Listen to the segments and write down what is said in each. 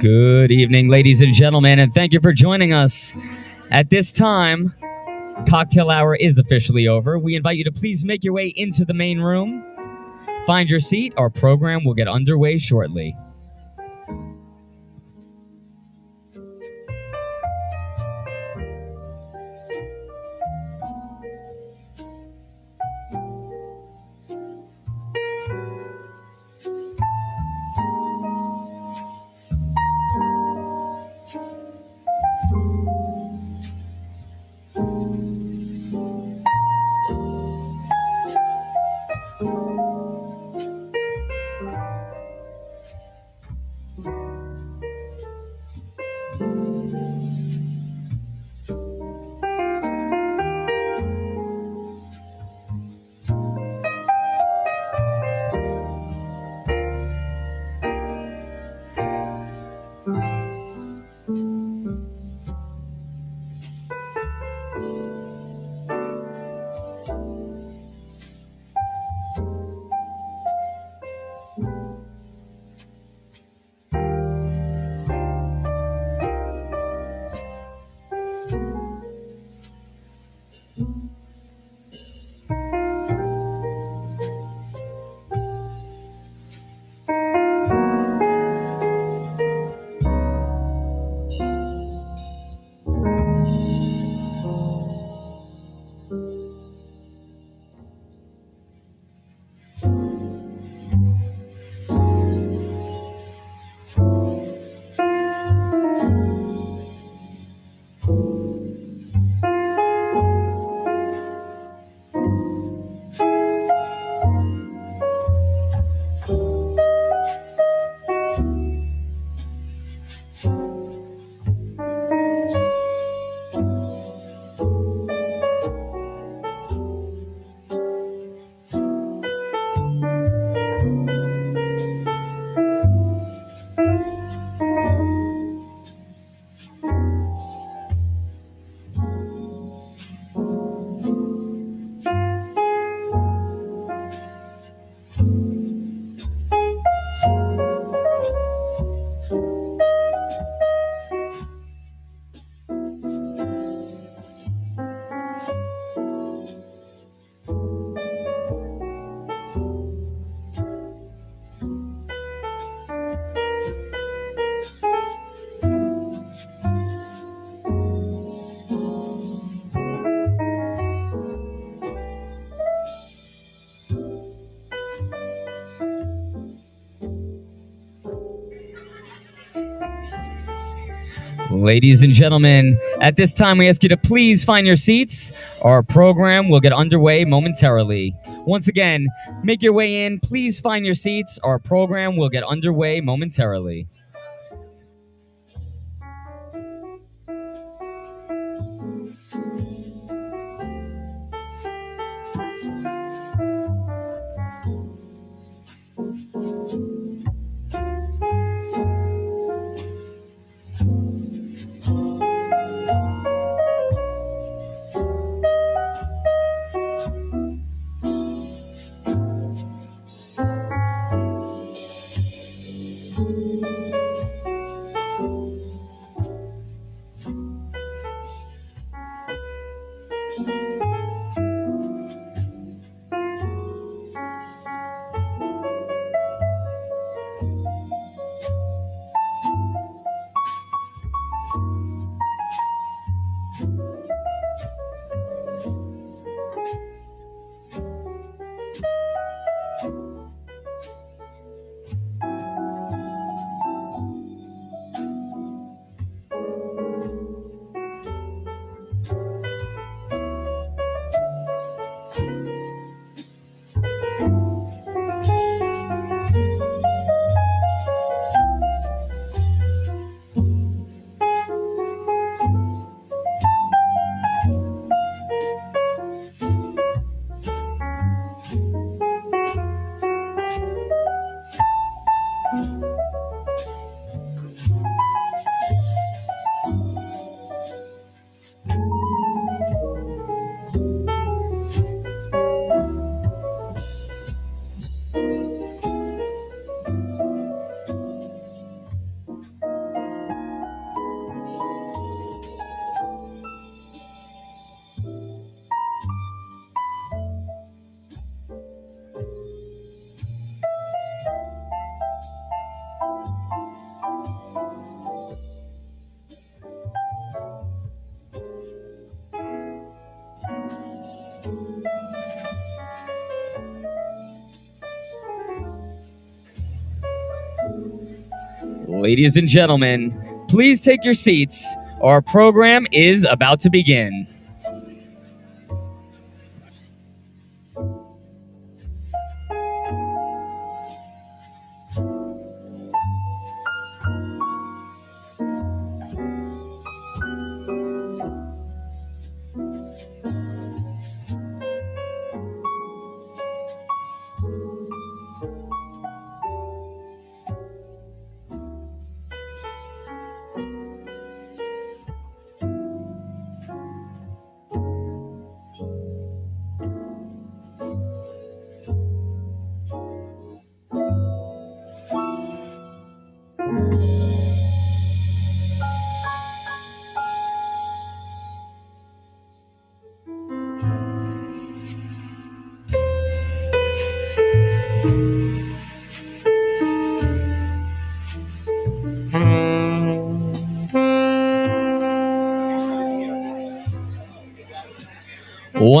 Good evening, ladies and gentlemen, and thank you for joining us. At this time, cocktail hour is officially over. We invite you to please make your way into the main room. Find your seat. Our program will get underway shortly. Ladies and gentlemen, at this time we ask you to please find your seats. Our program will get underway momentarily. Once again, make your way in. Please find your seats. Our program will get underway momentarily. Ladies and gentlemen, please take your seats. Our program is about to begin.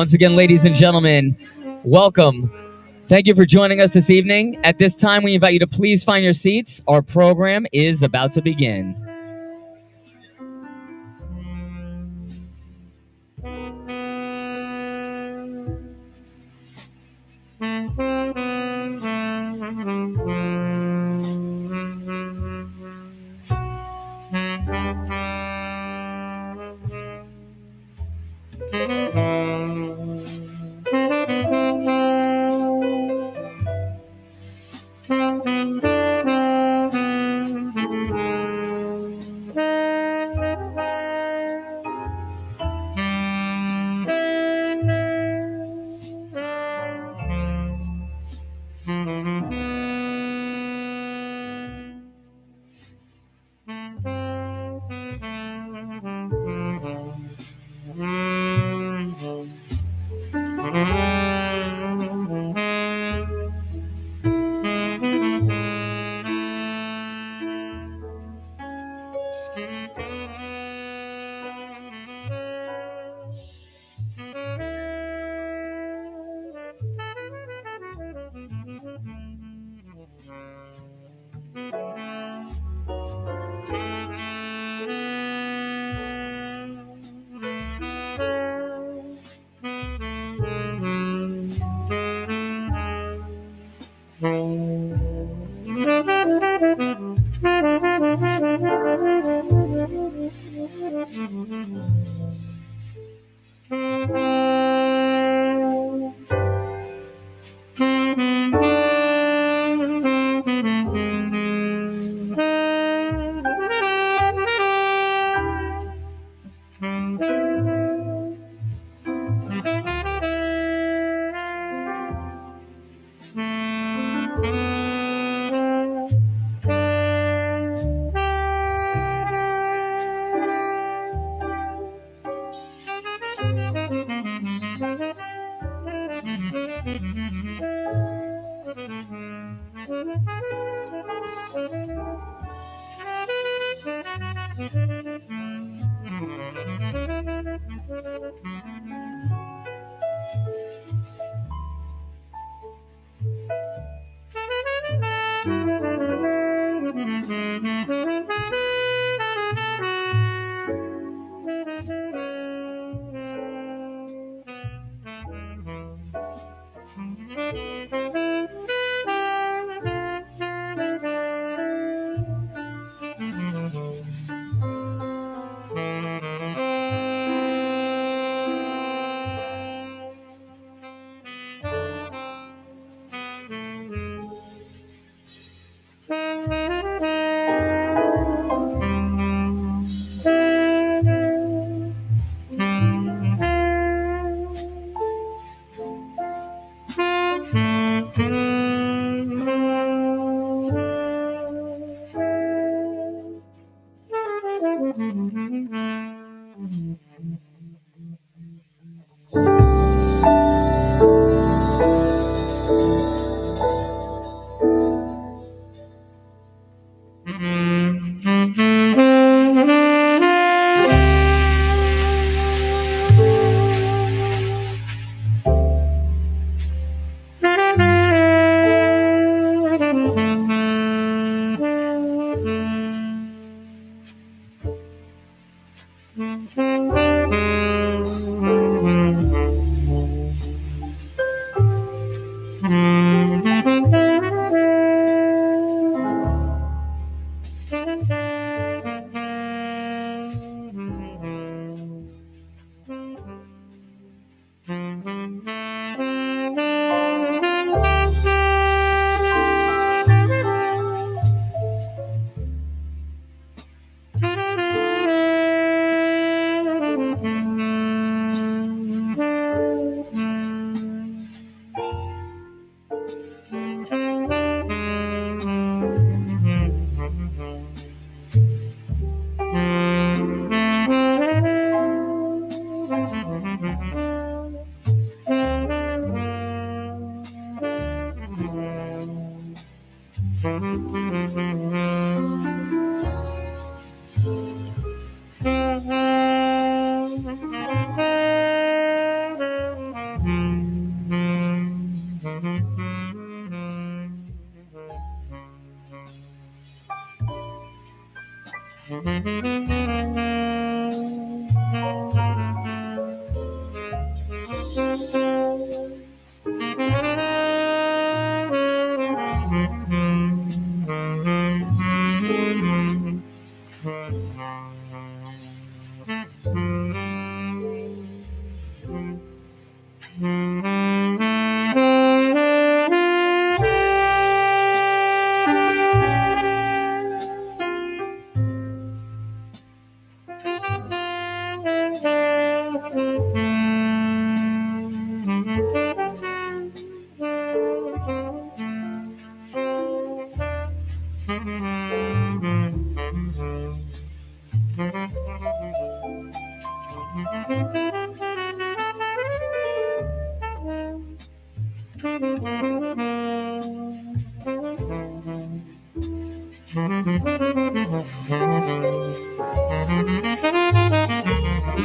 Once again, ladies and gentlemen, welcome. Thank you for joining us this evening. At this time, we invite you to please find your seats. Our program is about to begin.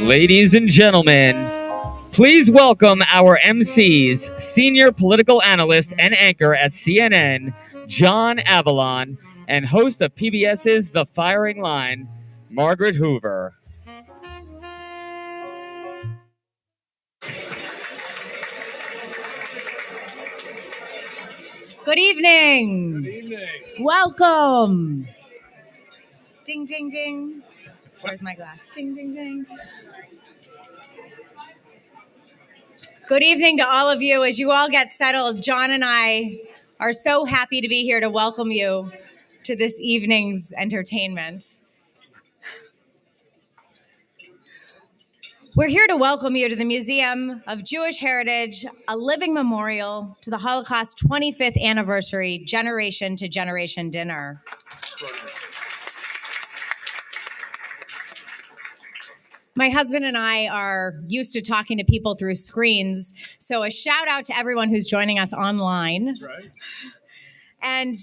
Ladies and gentlemen, please welcome our MCs, senior political analyst and anchor at CNN, John Avalon, and host of PBS's The Firing Line, Margaret Hoover. Good evening. Good evening. Welcome. Ding, ding, ding. Where's my glass? Ding, ding, ding. Good evening to all of you. As you all get settled, John and I are so happy to be here to welcome you to this evening's entertainment. We're here to welcome you to the Museum of Jewish Heritage, a living memorial to the Holocaust 25th anniversary Generation to Generation dinner. My husband and I are used to talking to people through screens, so a shout out to everyone who's joining us online. That's right. And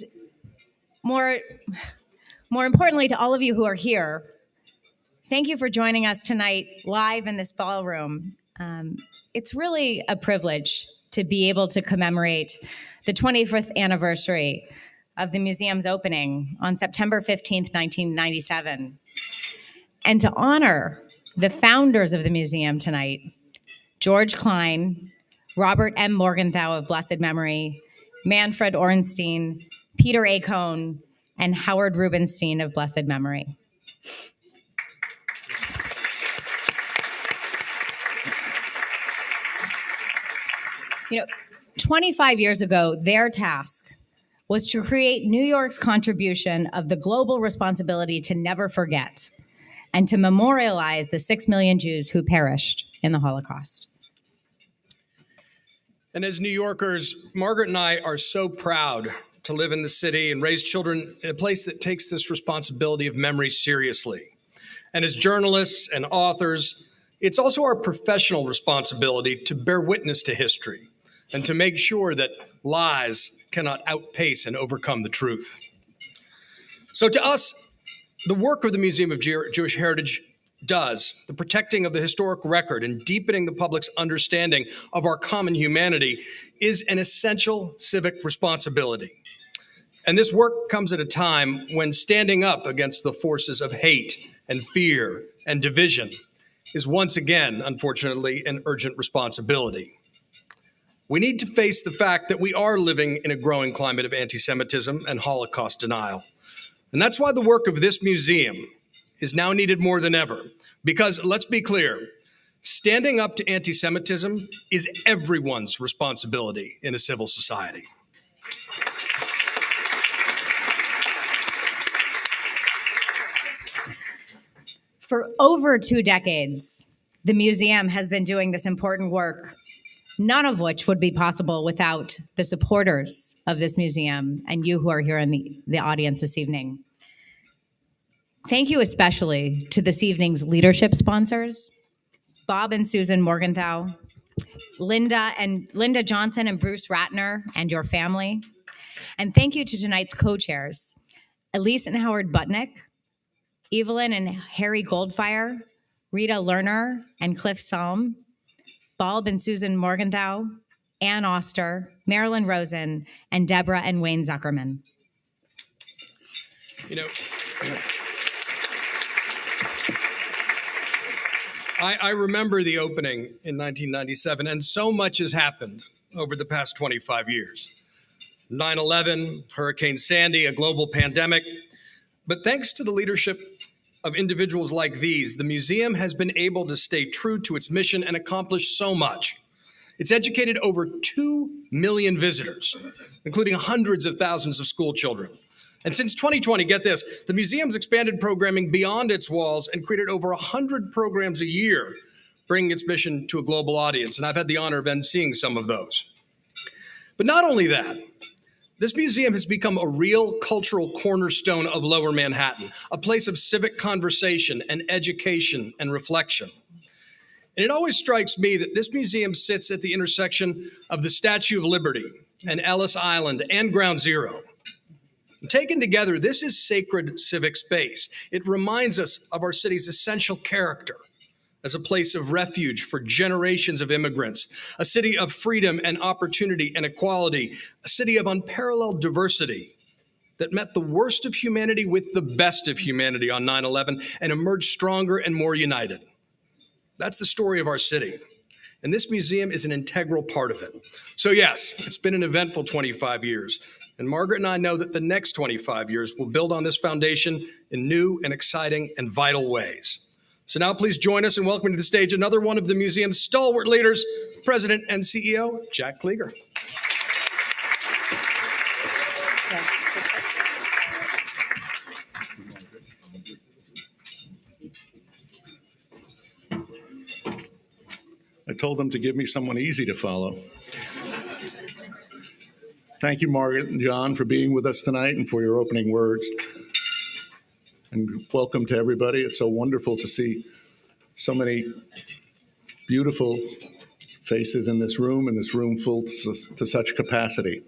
more importantly, to all of you who are here, thank you for joining us tonight live in this ballroom. It's really a privilege to be able to commemorate the 25th anniversary of the museum's opening on September 15th, 1997. And to honor the founders of the museum tonight, George Klein, Robert M. Morgenthau of blessed memory, Manfred Ornstein, Peter A. Cohn, and Howard Rubenstein of blessed memory. You know, 25 years ago, their task was to create New York's contribution of the global responsibility to never forget and to memorialize the 6 million Jews who perished in the Holocaust. And as New Yorkers, Margaret and I are so proud to live in the city and raise children in a place that takes this responsibility of memory seriously. And as journalists and authors, it's also our professional responsibility to bear witness to history and to make sure that lies cannot outpace and overcome the truth. So to us, the work of the Museum of Jewish Heritage does, the protecting of the historic record and deepening the public's understanding of our common humanity, is an essential civic responsibility. And this work comes at a time when standing up against the forces of hate and fear and division is once again, unfortunately, an urgent responsibility. We need to face the fact that we are living in a growing climate of anti-Semitism and Holocaust denial. And that's why the work of this museum is now needed more than ever. Because let's be clear, standing up to anti-Semitism is everyone's responsibility in a civil society. For over 2 decades, the museum has been doing this important work, none of which would be possible without the supporters of this museum and you who are here in the audience this evening. Thank you especially to this evening's leadership sponsors, Bob and Susan Morgenthau, Linda Johnson and Bruce Ratner and your family. And thank you to tonight's co-chairs, Elise and Howard Butnick, Evelyn and Harry Goldfire, Rita Lerner and Cliff Salm, Bob and Susan Morgenthau, Ann Oster, Marilyn Rosen, and Deborah and Wayne Zuckerman. You know, I remember the opening in 1997, and so much has happened over the past 25 years. 9/11, Hurricane Sandy, a global pandemic. But thanks to the leadership of individuals like these, the museum has been able to stay true to its mission and accomplish so much. It's educated over 2 million visitors, including hundreds of thousands of school children. And since 2020, get this, the museum's expanded programming beyond its walls and created over 100 programs a year, bringing its mission to a global audience. And I've had the honor of seeing some of those. But not only that, this museum has become a real cultural cornerstone of Lower Manhattan, a place of civic conversation and education and reflection. And it always strikes me that this museum sits at the intersection of the Statue of Liberty and Ellis Island and Ground Zero. And taken together, this is sacred civic space. It reminds us of our city's essential character as a place of refuge for generations of immigrants, a city of freedom and opportunity and equality, a city of unparalleled diversity that met the worst of humanity with the best of humanity on 9/11 and emerged stronger and more united. That's the story of our city. And this museum is an integral part of it. So yes, it's been an eventful 25 years. And Margaret and I know that the next 25 years will build on this foundation in new and exciting and vital ways. So now please join us in welcoming to the stage another one of the museum's stalwart leaders, President and CEO, Jack Kliger. I told them to give me someone easy to follow. Thank you, Margaret and John, for being with us tonight and for your opening words. And welcome to everybody. It's so wonderful to see so many beautiful faces in this room, and this room full to such capacity.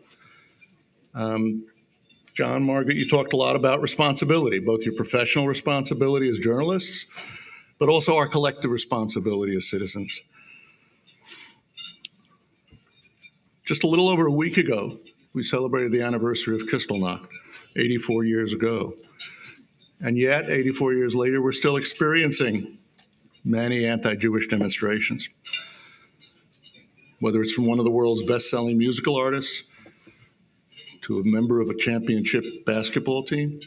John, Margaret, you talked a lot about responsibility, both your professional responsibility as journalists, but also our collective responsibility as citizens. Just a little over a week ago, we celebrated the anniversary of Kristallnacht, 84 years ago. And yet, 84 years later, we're still experiencing many anti-Jewish demonstrations. Whether it's from one of the world's best-selling musical artists to a member of a championship basketball team,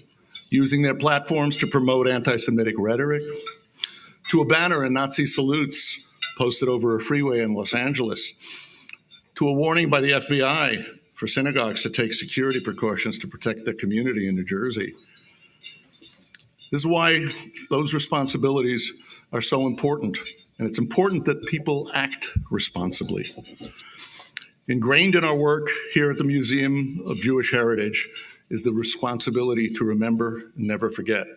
using their platforms to promote anti-Semitic rhetoric, to a banner and Nazi salutes posted over a freeway in Los Angeles, to a warning by the FBI for synagogues to take security precautions to protect their community in New Jersey. This is why those responsibilities are so important, and it's important that people act responsibly. Ingrained in our work here at the Museum of Jewish Heritage is the responsibility to remember and never forget.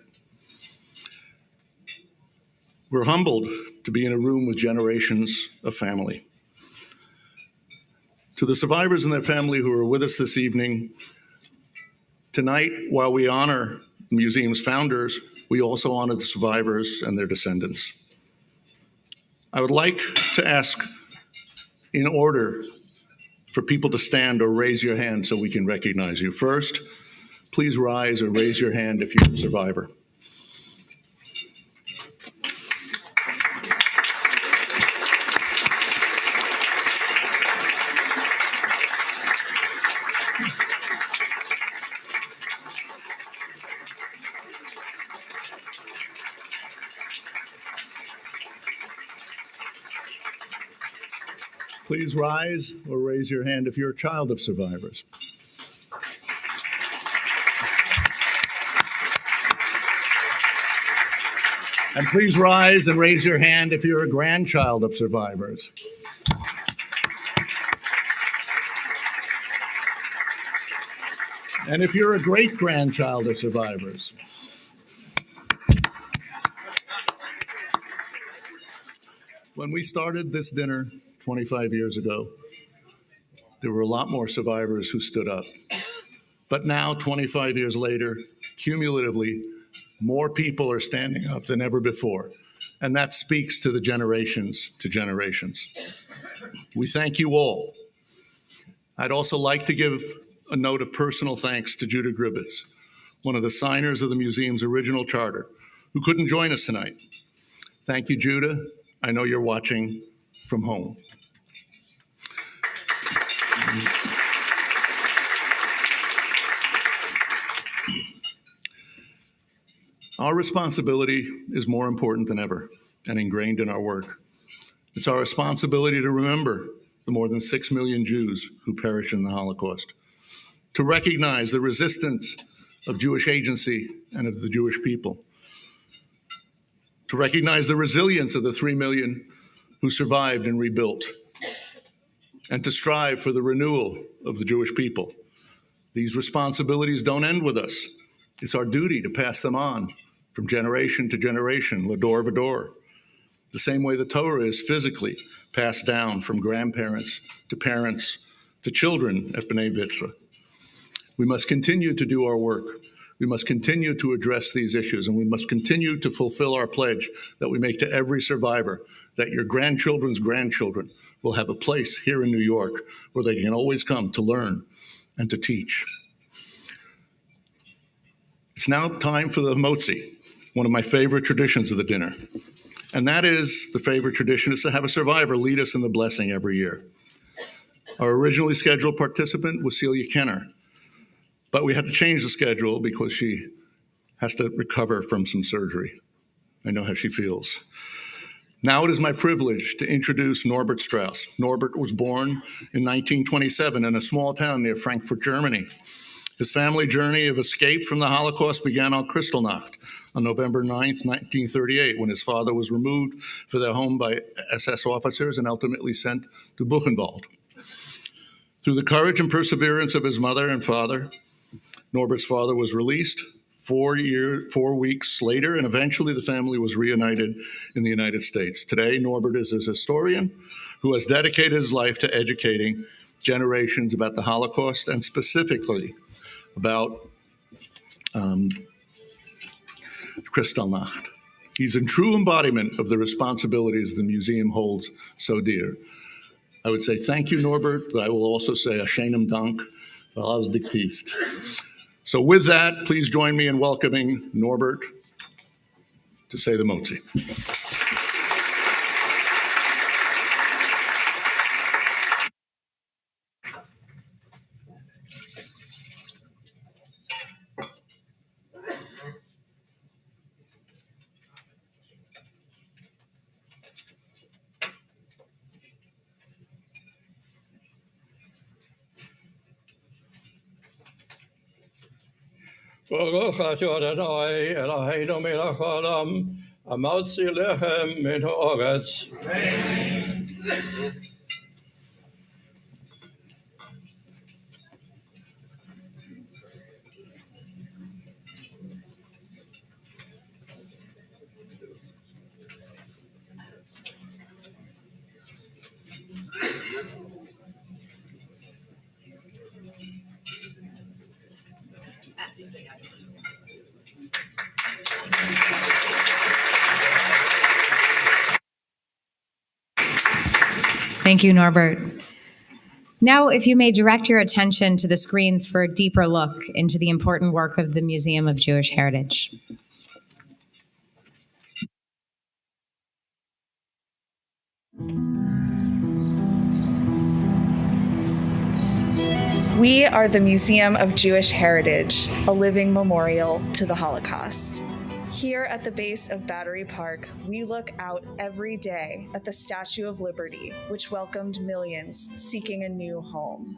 We're humbled to be in a room with generations of family. To the survivors and their family who are with us this evening, tonight, while we honor the museum's founders, we also honor the survivors and their descendants. I would like to ask, in order, for people to stand or raise your hand so we can recognize you. First, please rise or raise your hand if you're a survivor. Please rise or raise your hand if you're a child of survivors. And please rise and raise your hand if you're a grandchild of survivors. And if you're a great-grandchild of survivors. When we started this dinner 25 years ago, there were a lot more survivors who stood up. But now, 25 years later, cumulatively, more people are standing up than ever before. And that speaks to the generations to generations. We thank you all. I'd also like to give a note of personal thanks to Judah Gribitz, one of the signers of the museum's original charter, who couldn't join us tonight. Thank you, Judah. I know you're watching from home. Our responsibility is more important than ever and ingrained in our work. It's our responsibility to remember the more than 6 million Jews who perished in the Holocaust, to recognize the resistance of Jewish agency and of the Jewish people, to recognize the resilience of the 3 million who survived and rebuilt, and to strive for the renewal of the Jewish people. These responsibilities don't end with us. It's our duty to pass them on from generation to generation, lador vador, the same way the Torah is physically passed down from grandparents to parents to children at B'nai Vitzra. We must continue to do our work. We must continue to address these issues, and we must continue to fulfill our pledge that we make to every survivor, that your grandchildren's grandchildren will have a place here in New York where they can always come to learn and to teach. It's now time for the motzi, one of my favorite traditions of the dinner. And that is, the favorite tradition is to have a survivor lead us in the blessing every year. Our originally scheduled participant was Celia Kenner, but we had to change the schedule because she has to recover from some surgery. I know how she feels. Now it is my privilege to introduce Norbert Strauss. Norbert was born in 1927 in a small town near Frankfurt, Germany. His family journey of escape from the Holocaust began on Kristallnacht on November 9th, 1938, when his father was removed for their home by SS officers and ultimately sent to Buchenwald. Through the courage and perseverance of his mother and father, Norbert's father was released 4 weeks later, and eventually the family was reunited in the United States. Today, Norbert is a historian who has dedicated his life to educating generations about the Holocaust and specifically about Kristallnacht. He's a true embodiment of the responsibilities the museum holds so dear. I would say thank you, Norbert, but I will also say Hashem Dank, as dictist. So with that, please join me in welcoming Norbert to say the motzi. Baruch atah Adonai Eloheinu melech haolam, hamotzi lechem min haaretz. Thank you, Norbert. Now, if you may direct your attention to the screens for a deeper look into the important work of the Museum of Jewish Heritage. We are the Museum of Jewish Heritage, a living memorial to the Holocaust. Here at the base of Battery Park, we look out every day at the Statue of Liberty, which welcomed millions seeking a new home.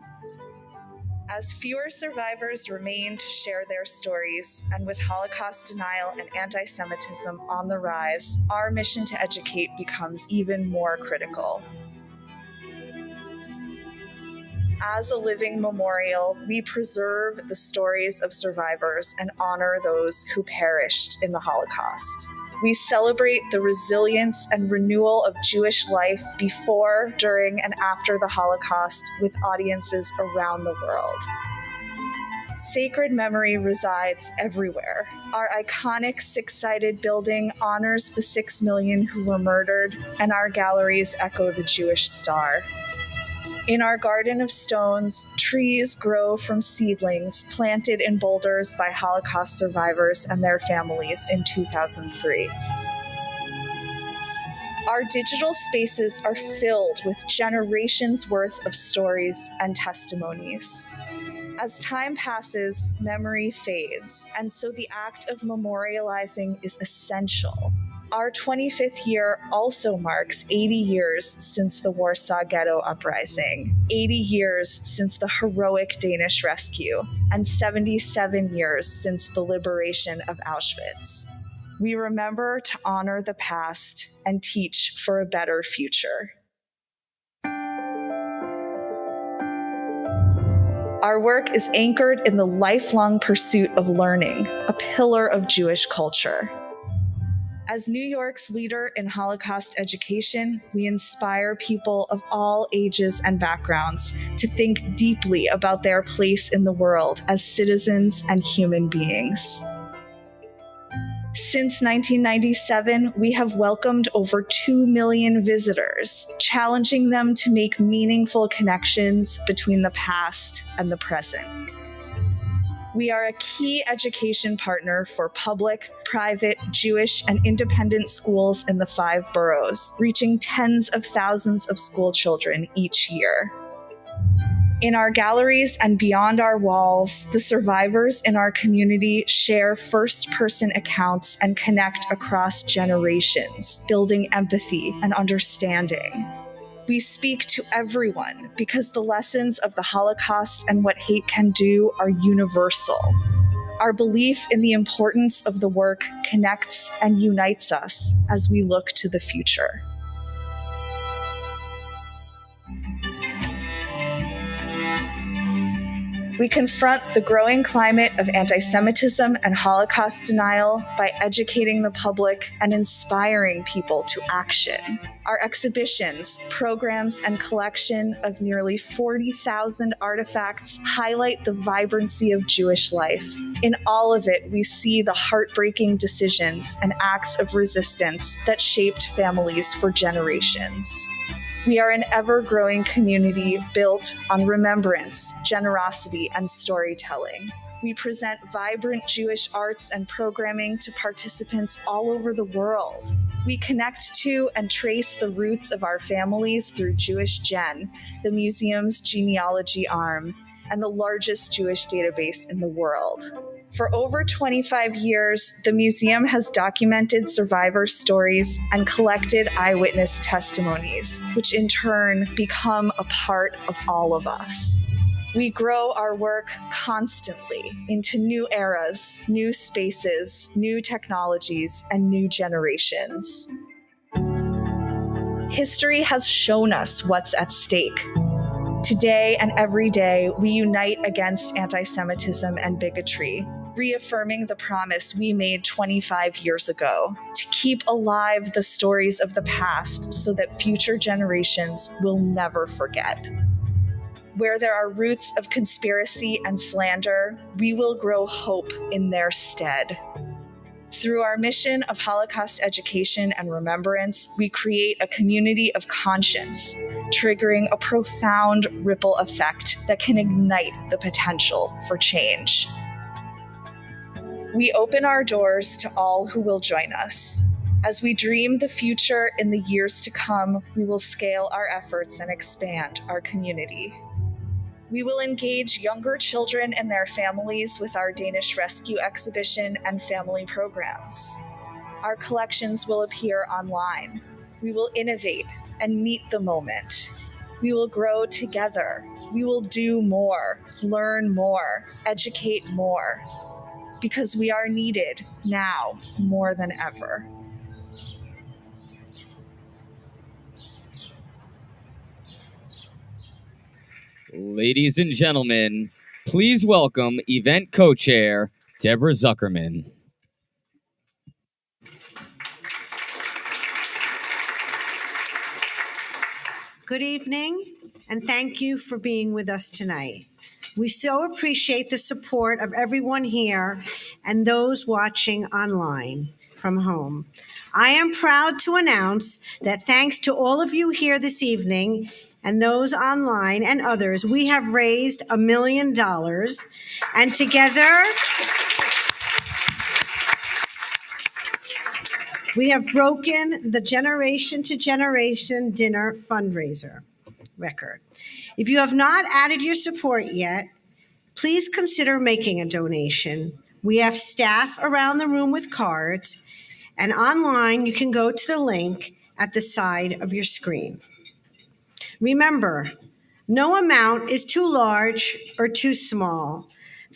As fewer survivors remain to share their stories, and with Holocaust denial and anti-Semitism on the rise, our mission to educate becomes even more critical. As a living memorial, we preserve the stories of survivors and honor those who perished in the Holocaust. We celebrate the resilience and renewal of Jewish life before, during, and after the Holocaust with audiences around the world. Sacred memory resides everywhere. Our iconic six-sided building honors the 6 million who were murdered, and our galleries echo the Jewish star. In our garden of stones, trees grow from seedlings planted in boulders by Holocaust survivors and their families in 2003. Our digital spaces are filled with generations' worth of stories and testimonies. As time passes, memory fades, and so the act of memorializing is essential. Our 25th year also marks 80 years since the Warsaw Ghetto Uprising, 80 years since the heroic Danish rescue, and 77 years since the liberation of Auschwitz. We remember to honor the past and teach for a better future. Our work is anchored in the lifelong pursuit of learning, a pillar of Jewish culture. As New York's leader in Holocaust education, we inspire people of all ages and backgrounds to think deeply about their place in the world as citizens and human beings. Since 1997, we have welcomed over 2 million visitors, challenging them to make meaningful connections between the past and the present. We are a key education partner for public, private, Jewish, and independent schools in the 5 boroughs, reaching tens of thousands of school children each year. In our galleries and beyond our walls, the survivors in our community share first-person accounts and connect across generations, building empathy and understanding. We speak to everyone because the lessons of the Holocaust and what hate can do are universal. Our belief in the importance of the work connects and unites us as we look to the future. We confront the growing climate of anti-Semitism and Holocaust denial by educating the public and inspiring people to action. Our exhibitions, programs, and collection of nearly 40,000 artifacts highlight the vibrancy of Jewish life. In all of it, we see the heartbreaking decisions and acts of resistance that shaped families for generations. We are an ever-growing community built on remembrance, generosity, and storytelling. We present vibrant Jewish arts and programming to participants all over the world. We connect to and trace the roots of our families through Jewish Gen, the museum's genealogy arm, and the largest Jewish database in the world. For over 25 years, the museum has documented survivor stories and collected eyewitness testimonies, which in turn become a part of all of us. We grow our work constantly into new eras, new spaces, new technologies, and new generations. History has shown us what's at stake. Today and every day, we unite against anti-Semitism and bigotry, reaffirming the promise we made 25 years ago to keep alive the stories of the past so that future generations will never forget. Where there are roots of conspiracy and slander, we will grow hope in their stead. Through our mission of Holocaust education and remembrance, we create a community of conscience, triggering a profound ripple effect that can ignite the potential for change. We open our doors to all who will join us. As we dream the future in the years to come, we will scale our efforts and expand our community. We will engage younger children and their families with our Danish Rescue exhibition and family programs. Our collections will appear online. We will innovate and meet the moment. We will grow together. We will do more, learn more, educate more, because we are needed now more than ever. Ladies and gentlemen, please welcome event co-chair Deborah Zuckerman. Good evening, and thank you for being with us tonight. We so appreciate the support of everyone here and those watching online from home. I am proud to announce that thanks to all of you here this evening and those online and others, we have raised $1 million, and together we have broken the Generation to Generation Dinner fundraiser record. If you have not added your support yet, please consider making a donation. We have staff around the room with cards, and online you can go to the link at the side of your screen. Remember, no amount is too large or too small.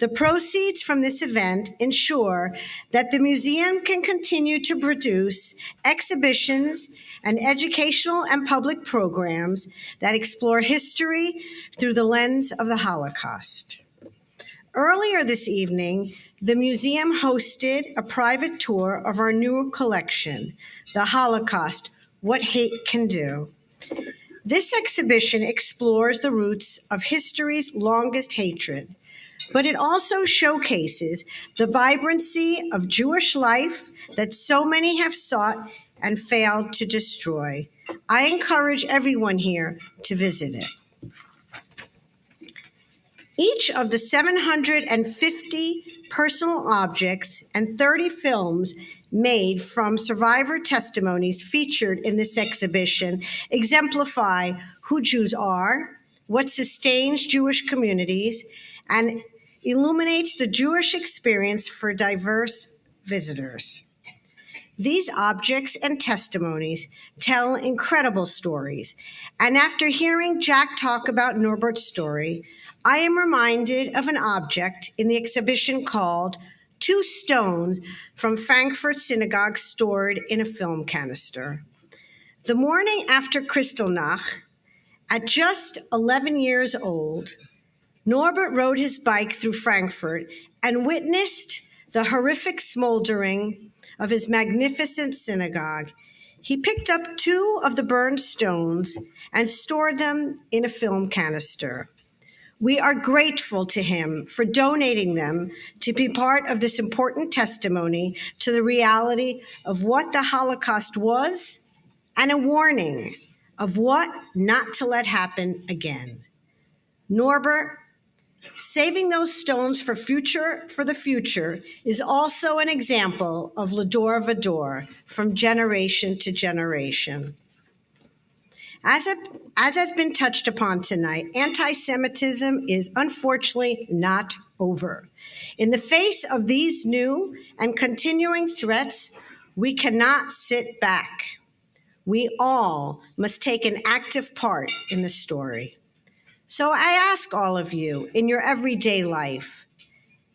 The proceeds from this event ensure that the museum can continue to produce exhibitions and educational and public programs that explore history through the lens of the Holocaust. Earlier this evening, the museum hosted a private tour of our new collection, The Holocaust: What Hate Can Do. This exhibition explores the roots of history's longest hatred, but it also showcases the vibrancy of Jewish life that so many have sought and failed to destroy. I encourage everyone here to visit it. Each of the 750 personal objects and 30 films made from survivor testimonies featured in this exhibition exemplify who Jews are, what sustains Jewish communities, and illuminates the Jewish experience for diverse visitors. These objects and testimonies tell incredible stories, and after hearing Jack talk about Norbert's story, I am reminded of an object in the exhibition called Two Stones from Frankfurt Synagogue stored in a film canister. The morning after Kristallnacht, at just 11 years old, Norbert rode his bike through Frankfurt and witnessed the horrific smoldering of his magnificent synagogue. He picked up 2 of the burned stones and stored them in a film canister. We are grateful to him for donating them to be part of this important testimony to the reality of what the Holocaust was and a warning of what not to let happen again. Norbert, saving those stones for the future is also an example of L'Dor Vador, from generation to generation. As has been touched upon tonight, anti-Semitism is unfortunately not over. In the face of these new and continuing threats, we cannot sit back. We all must take an active part in the story. So I ask all of you, in your everyday life,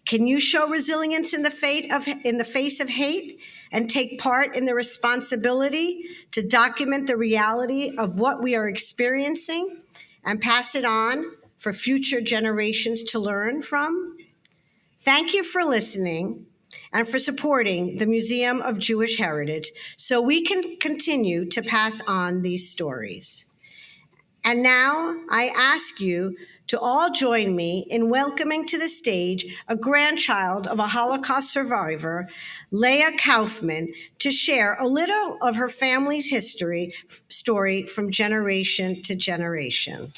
can you show resilience in the face of hate and take part in the responsibility to document the reality of what we are experiencing and pass it on for future generations to learn from? Thank you for listening and for supporting the Museum of Jewish Heritage so we can continue to pass on these stories. And now I ask you to all join me in welcoming to the stage a grandchild of a Holocaust survivor, Leah Kaufman, to share a little of her family's story from generation to generation.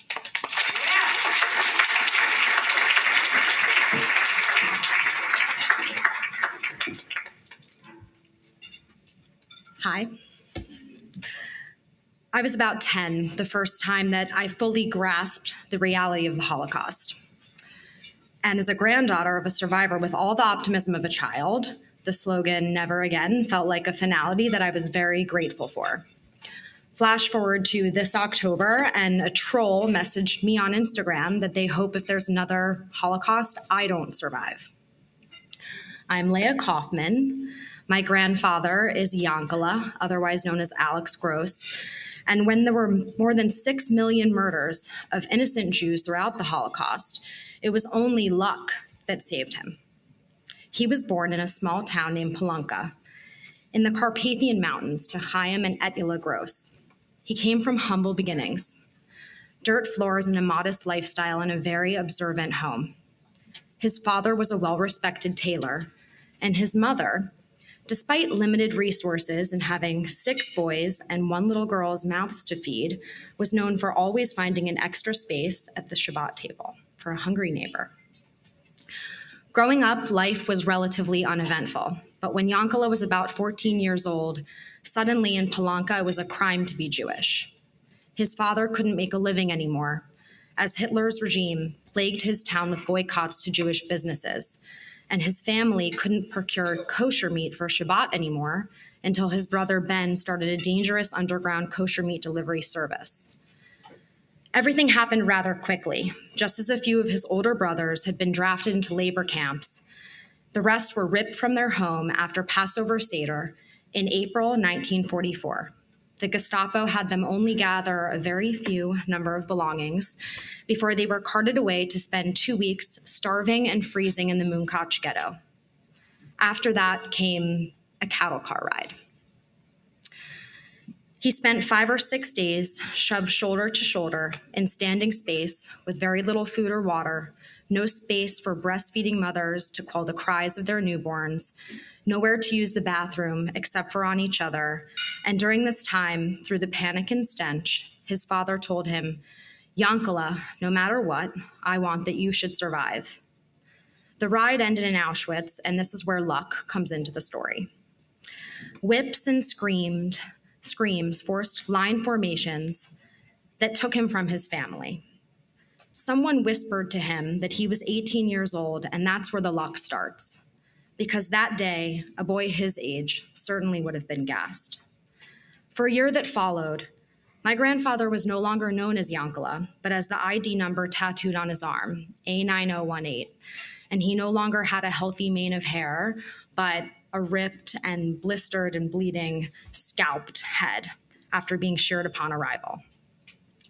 Hi. I was about 10 the first time that I fully grasped the reality of the Holocaust. And as a granddaughter of a survivor with all the optimism of a child, the slogan "Never Again" felt like a finality that I was very grateful for. Flash forward to this October, and a troll messaged me on Instagram that they hope if there's another Holocaust, I don't survive. I'm Leah Kaufman. My grandfather is Yankala, otherwise known as Alex Gross. And when there were more than 6 million murders of innocent Jews throughout the Holocaust, it was only luck that saved him. He was born in a small town named Polonka in the Carpathian Mountains to Chaim and Etila Gross. He came from humble beginnings, dirt floors and a modest lifestyle in a very observant home. His father was a well-respected tailor, and his mother, despite limited resources and having 6 boys and 1 little girl's mouths to feed, was known for always finding an extra space at the Shabbat table for a hungry neighbor. Growing up, life was relatively uneventful, but when Yankala was about 14 years old, suddenly in Polonka it was a crime to be Jewish. His father couldn't make a living anymore, as Hitler's regime plagued his town with boycotts to Jewish businesses, and his family couldn't procure kosher meat for Shabbat anymore until his brother Ben started a dangerous underground kosher meat delivery service. Everything happened rather quickly. just as a few of his older brothers had been drafted into labor camps. The rest were ripped from their home after Passover Seder in April 1944. The Gestapo had them only gather a very few number of belongings before they were carted away to spend 2 weeks starving and freezing in the Munkac ghetto. After that came a cattle car ride. He spent 5 or 6 days shoved shoulder to shoulder in standing space with very little food or water, no space for breastfeeding mothers to quell the cries of their newborns, nowhere to use the bathroom except for on each other. And during this time, through the panic and stench, his father told him, "Yankala, no matter what, I want that you should survive." The ride ended in Auschwitz, and this is where luck comes into the story. Whips and screams forced line formations that took him from his family. Someone whispered to him that he was 18 years old, and that's where the luck starts. Because that day, a boy his age certainly would have been gassed. For a year that followed, my grandfather was no longer known as Yankala, but as the ID number tattooed on his arm, A9018. And he no longer had a healthy mane of hair, but a ripped and blistered and bleeding scalped head after being sheared upon arrival.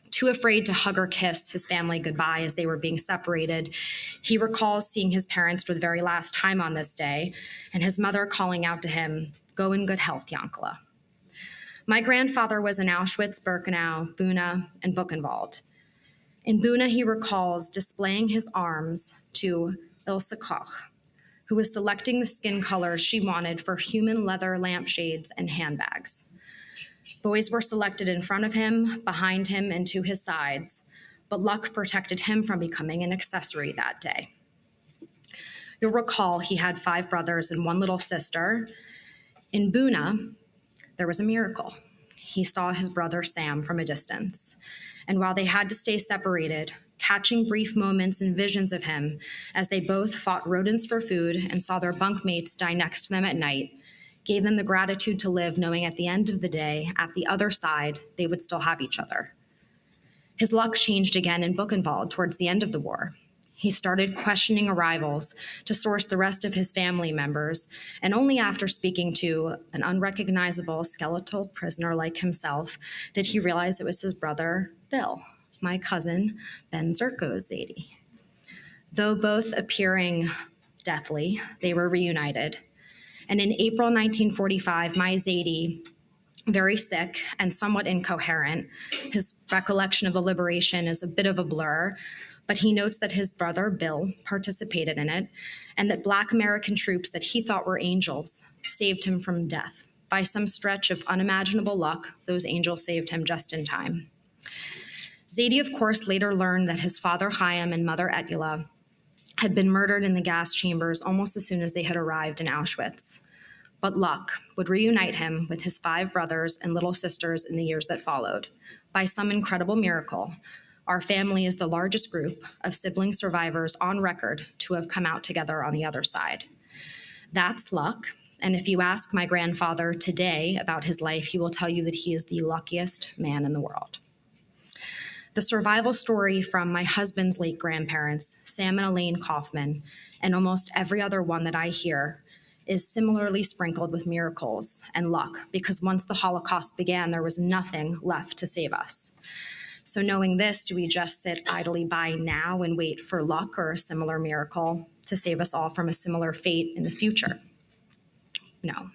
Too afraid to hug or kiss his family goodbye as they were being separated, he recalls seeing his parents for the very last time on this day, and his mother calling out to him, "Go in good health, Yankala." My grandfather was in Auschwitz, Birkenau, Buna, and Buchenwald. In Buna, he recalls displaying his arms to Ilse Koch, who was selecting the skin colors she wanted for human leather lampshades and handbags. Boys were selected in front of him, behind him, and to his sides, but luck protected him from becoming an accessory that day. You'll recall he had 5 brothers and 1 little sister. In Buna, there was a miracle. He saw his brother Sam from a distance, and while they had to stay separated, catching brief moments and visions of him as they both fought rodents for food and saw their bunkmates die next to them at night, gave them the gratitude to live knowing at the end of the day, at the other side, they would still have each other. His luck changed again in Buchenwald towards the end of the war. He started questioning arrivals to source the rest of his family members, and only after speaking to an unrecognizable skeletal prisoner like himself did he realize it was his brother, Bill, my cousin, Ben Zerko's Zadie. Though both appearing deathly, they were reunited. And in April 1945, my Zadie, very sick and somewhat incoherent, his recollection of the liberation is a bit of a blur, but he notes that his brother, Bill, participated in it, and that Black American troops that he thought were angels saved him from death. By some stretch of unimaginable luck, those angels saved him just in time. Zadie, of course, later learned that his father, Chaim, and mother, Etula, had been murdered in the gas chambers almost as soon as they had arrived in Auschwitz. But luck would reunite him with his 5 brothers and little sisters in the years that followed. By some incredible miracle, our family is the largest group of sibling survivors on record to have come out together on the other side. That's luck, and if you ask my grandfather today about his life, he will tell you that he is the luckiest man in the world. The survival story from my husband's late grandparents, Sam and Elaine Kaufman, and almost every other one that I hear is similarly sprinkled with miracles and luck, because once the Holocaust began, there was nothing left to save us. So knowing this, do we just sit idly by now and wait for luck or a similar miracle to save us all from a similar fate in the future? No,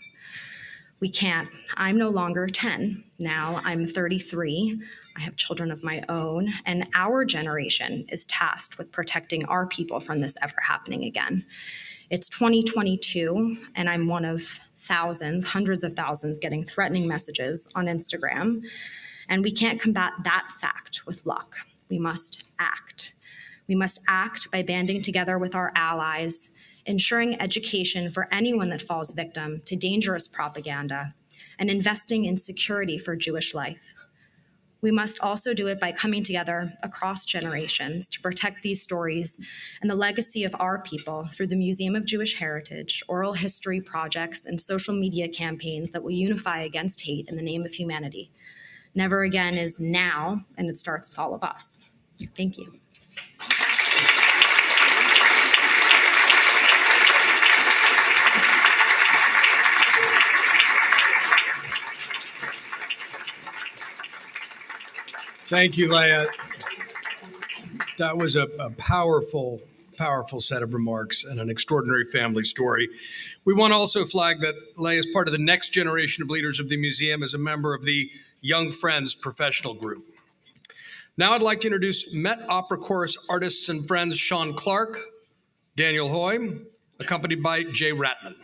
we can't. I'm no longer 10. Now I'm 33. I have children of my own, and our generation is tasked with protecting our people from this ever happening again. It's 2022, and I'm one of thousands, hundreds of thousands, getting threatening messages on Instagram, and we can't combat that fact with luck. We must act. We must act by banding together with our allies, ensuring education for anyone that falls victim to dangerous propaganda, and investing in security for Jewish life. We must also do it by coming together across generations to protect these stories and the legacy of our people through the Museum of Jewish Heritage, oral history projects, and social media campaigns that will unify against hate in the name of humanity. Never again is now, and it starts with all of us. Thank you. Thank you, Leah. That was a powerful, powerful set of remarks and an extraordinary family story. We want to also flag that Leah is part of the next generation of leaders of the museum as a member of the Young Friends professional group. Now I'd like to introduce Met Opera Chorus artists and friends Sean Clark, Daniel Hoy, accompanied by Jay Ratman.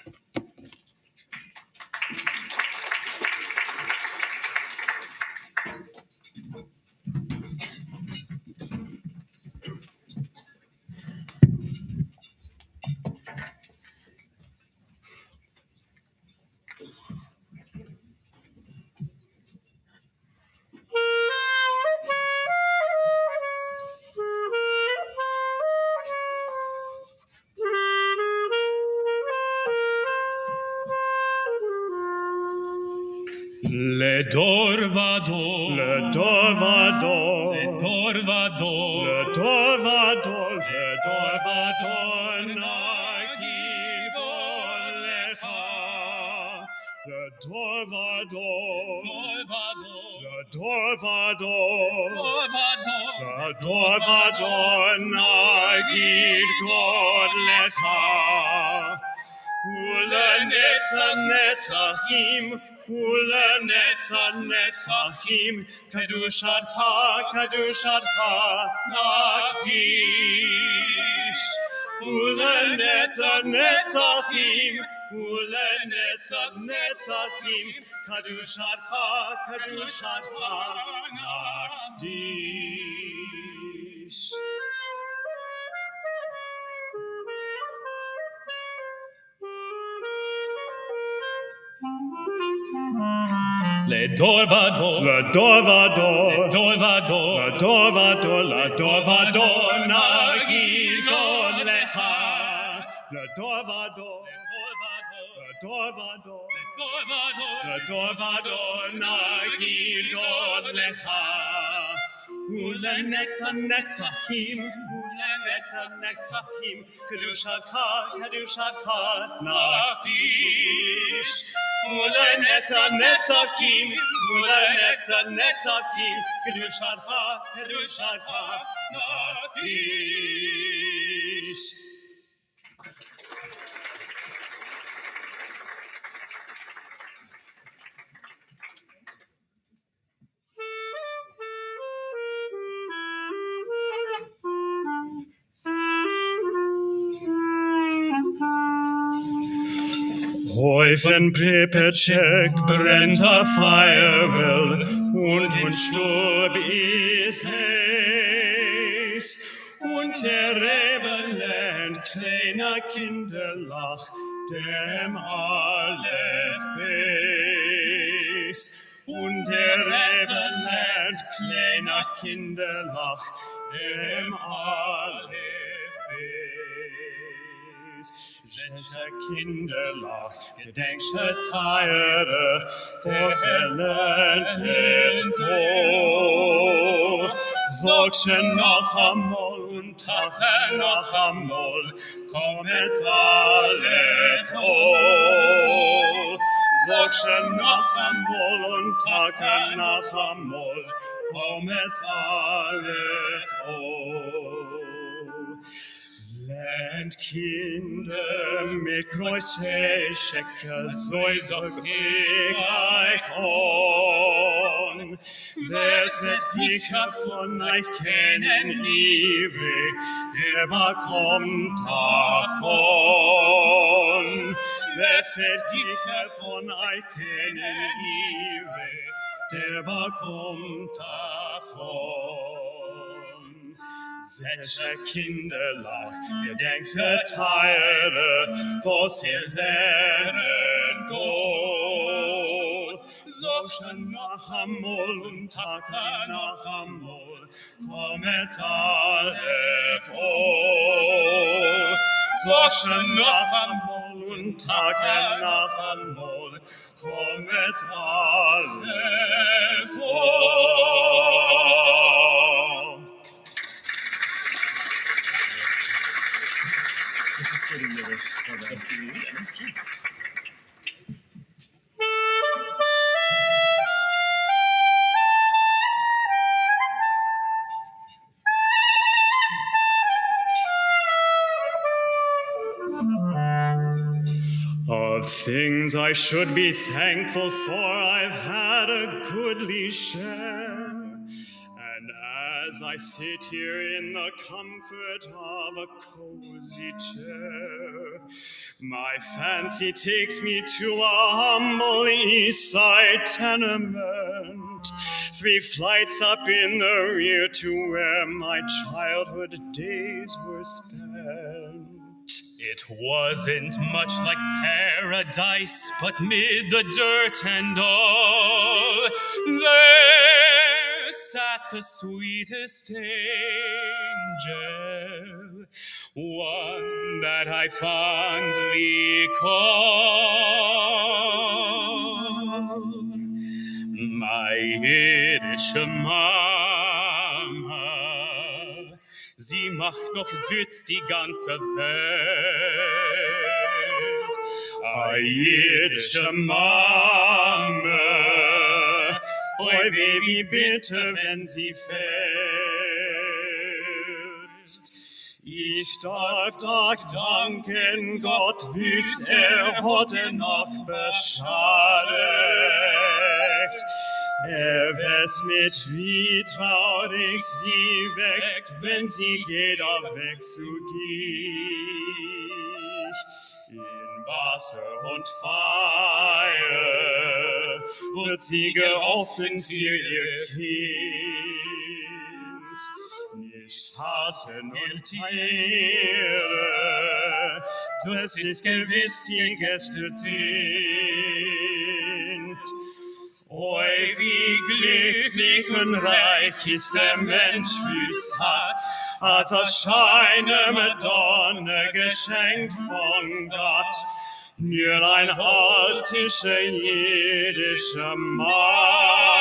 Le Dorvador, le Dorvador, le Dorvador, le Dorvador, le Dorvador, Nagidor Lecha, le Dorvador, le Dorvador, le Dorvador, Nagidor Lecha. Ula netachim, ula netachim, kadushadcha, kadushadcha, nakdish. Ula netachim, ula netachim, kadushadcha, kadushadcha, nakdish. Le Dorvador, le Dorvador, le Dorvador, le Dorvador, le Dorvador, Nagidor Lecha, le Dorvador, le Dorvador, le Dorvador, Nagidor Lecha. Ula netachim, kadushadcha, kadushadcha, nakdish. Ula netachim, kadushadcha, kadushadcha, nakdish. Häufen Pripetschek brennt a Feuerwell und in Sturm ist heiß. Und der Rebelland kleiner Kinderlach dem Aleph Beis. Und der Rebelland kleiner Kinderlach dem Aleph Beis. Welcher Kinderlach, gedenkste Teire, vors erlernet do. Sorgchen noch amol und Tache noch amol, komm es Aleph o. Sorgchen noch amol und Tache noch amol, komm es Aleph o. Landkinder mit große Schecker, so ich on. Wird Gicher von euch kennen ewig, der bekommt davon. Wird Gicher von euch kennen ewig, der bekommt davon. Welcher Kinderlach, gedenkte Teire, was ihr lernen do. So schon nach amol und Tage nach amol, komm es Aleph o. So schon nach amol und Tage nach amol, komm es Aleph o. Of things I should be thankful for, I've had a goodly share. And as I sit here in the comfort of a cozy chair, my fancy takes me to a humble east side tenement, 3 flights up in the rear to where my childhood days were spent. It wasn't much like paradise, but mid the dirt and all, there sat the sweetest angel, one that I fondly call my irdische Mama. Sie macht noch Witz die ganze Welt. Irdische Mama, oi weh, wie bitter, wenn sie fällt. Ich darf doch danken, Gott, wie's heute noch beschadet. Wes mit wie traurig sie weckt, wenn sie geht auf weg zu Giech. In Wasser und Feuer wird sie geopfert für ihr Kind. Nicht Taten und Tiere, das ist gewiss die Gäste sind. Oi, wie glücklich und reich ist der Mensch, wie's hat, als erscheine Madonna geschenkt von Gott. Nur ein altische jiddische Mama.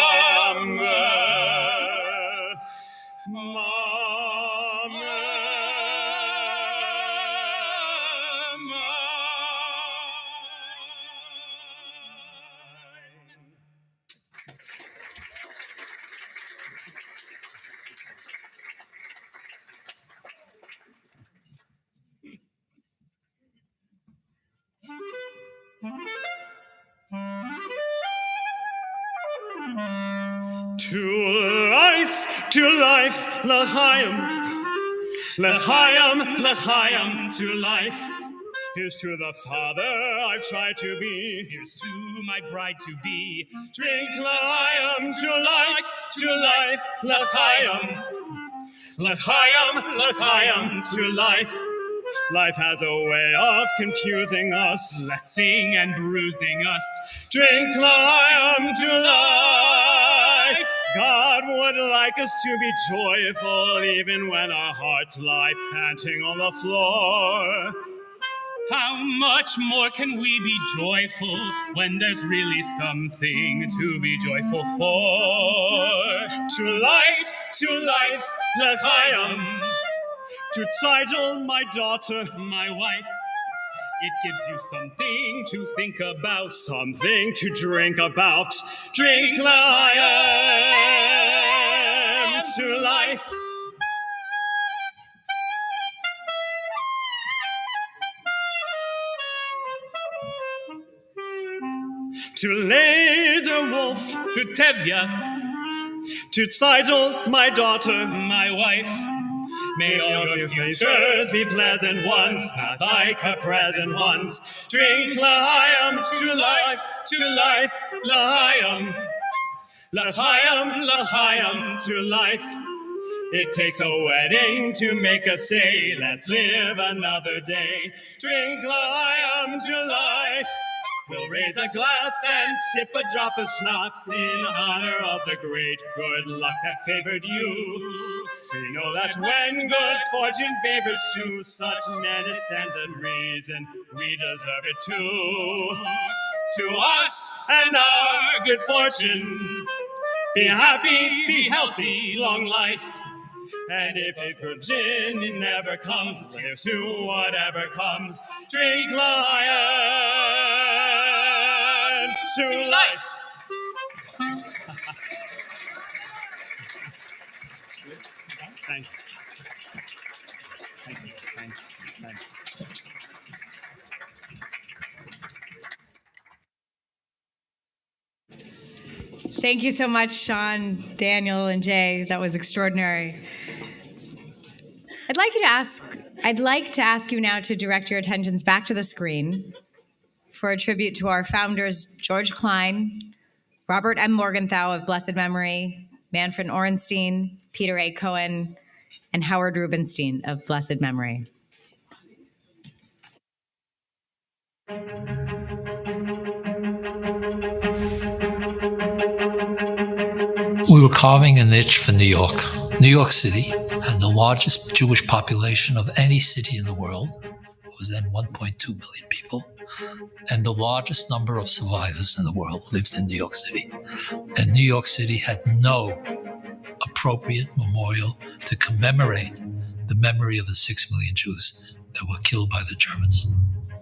To life, l'chaim, l'chaim, l'chaim, to life. Here's to the father I've tried to be. Here's to my bride to be. Drink l'chaim, to life, l'chaim. L'chaim, l'chaim, to life. Life has a way of confusing us, blessing and bruising us. Drink l'chaim, to life. God would like us to be joyful even when our hearts lie panting on the floor. How much more can we be joyful when there's really something to be joyful for? To life, l'chaim. To Tzeitel, my daughter, my wife. It gives you something to think about, something to drink about. Drink l'chaim to life. To Laser Wolf, to Tevya, to Tzeitel, my daughter, my wife. May all your futures be pleasant ones, not like a present ones. Drink l'chaim to life, l'chaim. L'chaim, l'chaim to life. It takes a wedding to make us say, let's live another day. Drink l'chaim to life. We'll raise a glass and sip a drop of schnapps in honor of the great good luck that favored you. We know that when good fortune favors two such men, it stands to reason we deserve it too. To us and our good fortune, be happy, be healthy, long life. And if a virgin never comes, live to whatever comes. Drink lion to life. Thank you. Thank you. Thank you. Thank you. Thank you so much, Sean, Daniel, and Jay. That was extraordinary. I'd like to ask you now to direct your attentions back to the screen for a tribute to our founders, George Klein, Robert M. Morgenthau of blessed memory, Manfred Orenstein, Peter A. Cohen, and Howard Rubenstein of blessed memory. We were carving a niche for New York. New York City had the largest Jewish population of any city in the world. It was then 1.2 million people. And the largest number of survivors in the world lived in New York City. And New York City had no appropriate memorial to commemorate the memory of the 6 million Jews that were killed by the Germans.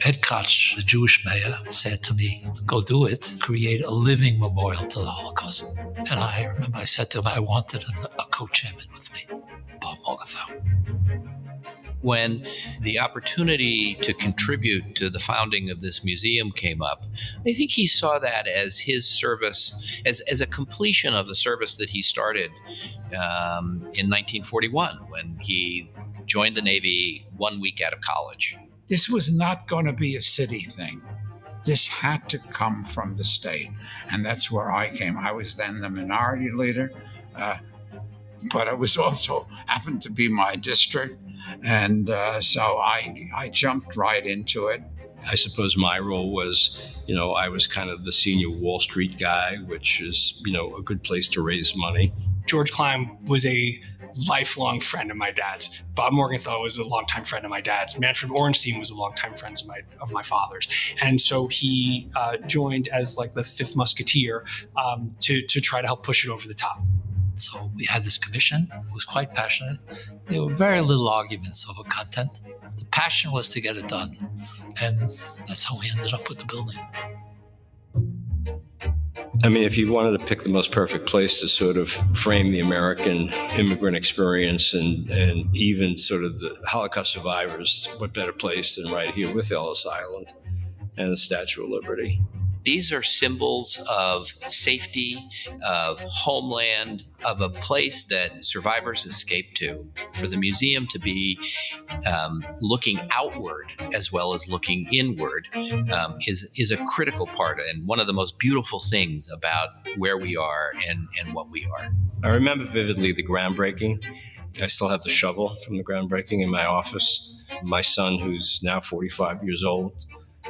Ed Koch, the Jewish mayor, said to me, go do it, create a living memorial to the Holocaust. And I remember I said to him, I wanted a co-chairman with me, Bob Morgenthau. When the opportunity to contribute to the founding of this museum came up, I think he saw that as his service, as a completion of the service that he started in 1941 when he joined the Navy 1 week out of college. This was not going to be a city thing. This had to come from the state. And that's where I came. I was then the minority leader, but it was also happened to be my district. And so I jumped right into it. I suppose my role was, I was kind of the senior Wall Street guy, which is, a good place to raise money. George Klein was a lifelong friend of my dad's. Bob Morgenthau was a longtime friend of my dad's. Manfred Orenstein was a longtime friend of my father's. And so he joined as like the fifth musketeer to try to help push it over the top. So we had this commission. It was quite passionate. There were very little arguments over content. The passion was to get it done. And that's how we ended up with the building. I mean, if you wanted to pick the most perfect place to sort of frame the American immigrant experience and even sort of the Holocaust survivors, what better place than right here with Ellis Island and the Statue of Liberty? These are symbols of safety, of homeland, of a place that survivors escaped to. For the museum to be looking outward as well as looking inward is a critical part and one of the most beautiful things about where we are and what we are. I remember vividly the groundbreaking. I still have the shovel from the groundbreaking in my office. My son, who's now 45 years old,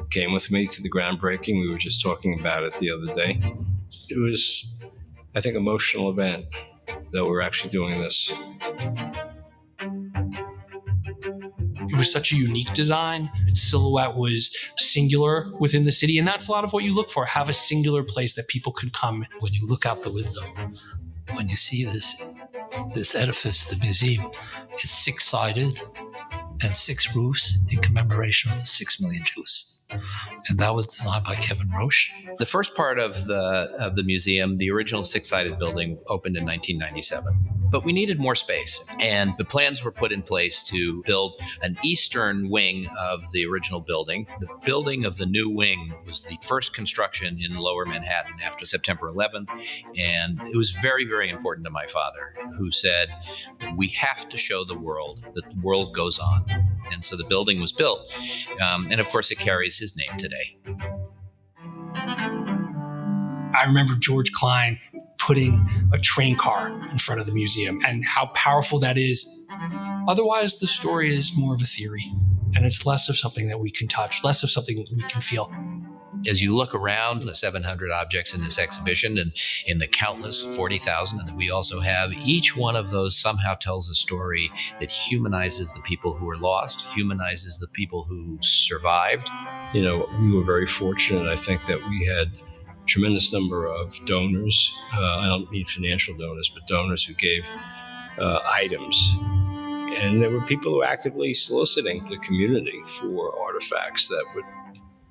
came with me to the groundbreaking. We were just talking about it the other day. It was, I think, an emotional event that we're actually doing this. It was such a unique design. Its silhouette was singular within the city, and that's a lot of what you look for, have a singular place that people could come. When you look out the window, when you see this edifice, the museum, it's six-sided and six roofs in commemoration of the 6 million Jews. And that was designed by Kevin Roche. The first part of the museum, the original six-sided building, opened in 1997. But we needed more space, and the plans were put in place to build an eastern wing of the original building. The building of the new wing was the first construction in Lower Manhattan after September 11th, and it was very, very important to my father, who said, we have to show the world that the world goes on. And so the building was built, and of course it carries his name today. I remember George Klein putting a train car in front of the museum and how powerful that is. Otherwise, the story is more of a theory, and it's less of something that we can touch, less of something we can feel. As you look around the 700 objects in this exhibition and in the countless 40,000 that we also have, each one of those somehow tells a story that humanizes the people who were lost, humanizes the people who survived. We were very fortunate, I think, that we had a tremendous number of donors. I don't mean financial donors, but donors who gave items. And there were people who were actively soliciting the community for artifacts that would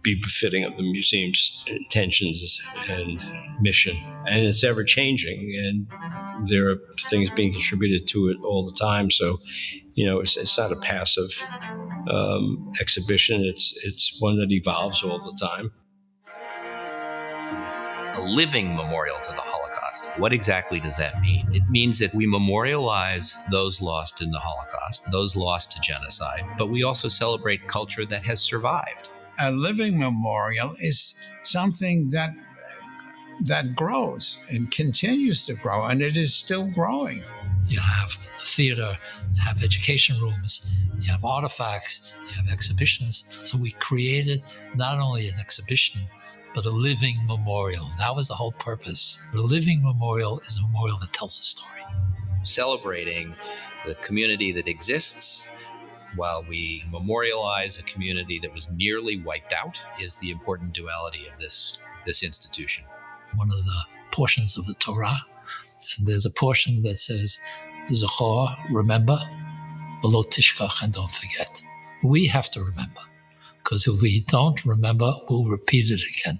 be befitting of the museum's intentions and mission. And it's ever changing, and there are things being contributed to it all the time. So, it's not a passive exhibition. It's one that evolves all the time. A living memorial to the Holocaust. Holocaust. What exactly does that mean? It means that we memorialize those lost in the Holocaust, those lost to genocide, but we also celebrate culture that has survived. A living memorial is something that grows and continues to grow, and it is still growing. You have theater, you have education rooms, you have artifacts, you have exhibitions. So we created not only an exhibition, but a living memorial. That was the whole purpose. The living memorial is a memorial that tells a story. Celebrating the community that exists while we memorialize a community that was nearly wiped out is the important duality of this institution. One of the portions of the Torah, and there's a portion that says, Zachor, remember, v'lo tishkach, and don't forget. We have to remember, because if we don't remember, we'll repeat it again.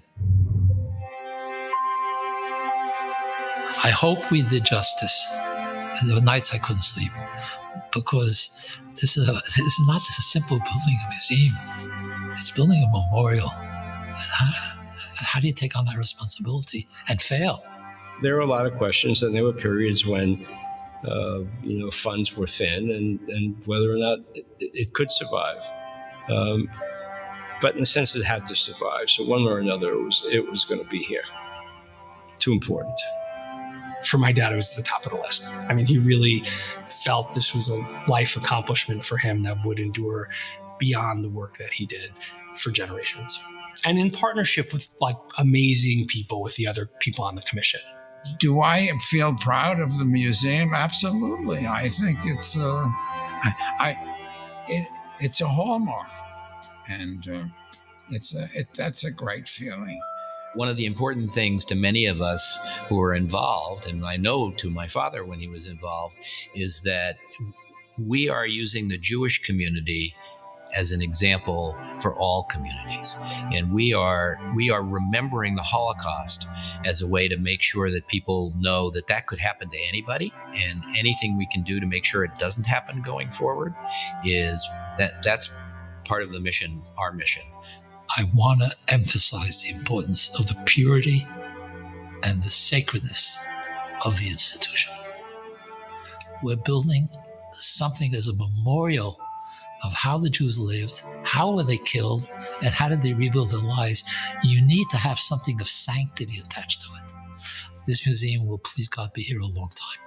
I hope we did justice. And there were nights I couldn't sleep, because this is not just a simple building a museum. It's building a memorial. And how do you take on that responsibility and fail? There were a lot of questions, and there were periods when funds were thin, and whether or not it could survive. But in a sense, it had to survive. So one way or another, it was going to be here. Too important. For my dad, it was at the top of the list. I mean, he really felt this was a life accomplishment for him that would endure beyond the work that he did for generations. And in partnership with amazing people, with the other people on the commission. Do I feel proud of the museum? Absolutely. I think it's it's a hallmark, and that's a great feeling. One of the important things to many of us who are involved, and I know to my father when he was involved, is that we are using the Jewish community as an example for all communities. And we are remembering the Holocaust as a way to make sure that people know that that could happen to anybody, and anything we can do to make sure it doesn't happen going forward that's part of the mission, our mission. I want to emphasize the importance of the purity and the sacredness of the institution. We're building something as a memorial of how the Jews lived, how were they killed, and how did they rebuild their lives. You need to have something of sanctity attached to it. This museum will, please God, be here a long time.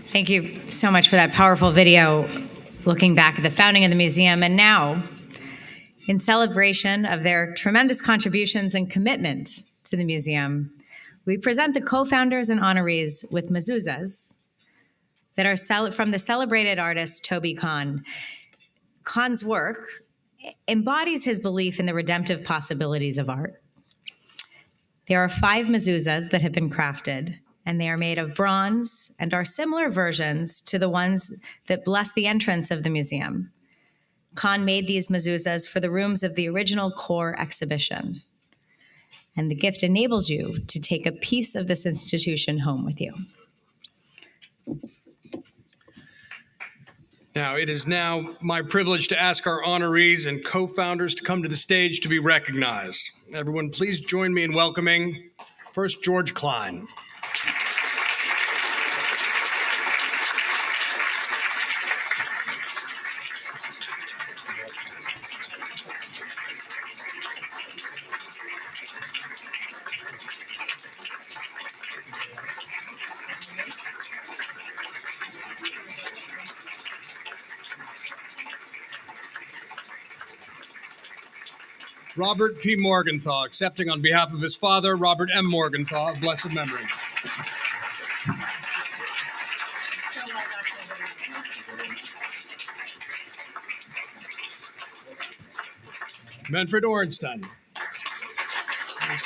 Thank you so much for that powerful video looking back at the founding of the museum. And now, in celebration of their tremendous contributions and commitment to the museum, we present the co-founders and honorees with mezuzahs that are from the celebrated artist Toby Kahn. Kahn's work embodies his belief in the redemptive possibilities of art. There are 5 mezuzahs that have been crafted, and they are made of bronze and are similar versions to the ones that bless the entrance of the museum. Kahn made these mezuzahs for the rooms of the original core exhibition. And the gift enables you to take a piece of this institution home with you. Now, it is now my privilege to ask our honorees and co-founders to come to the stage to be recognized. Everyone, please join me in welcoming first George Klein. Robert P. Morgenthau, accepting on behalf of his father, Robert M. Morgenthau, of blessed memory. Manfred Ornstein. I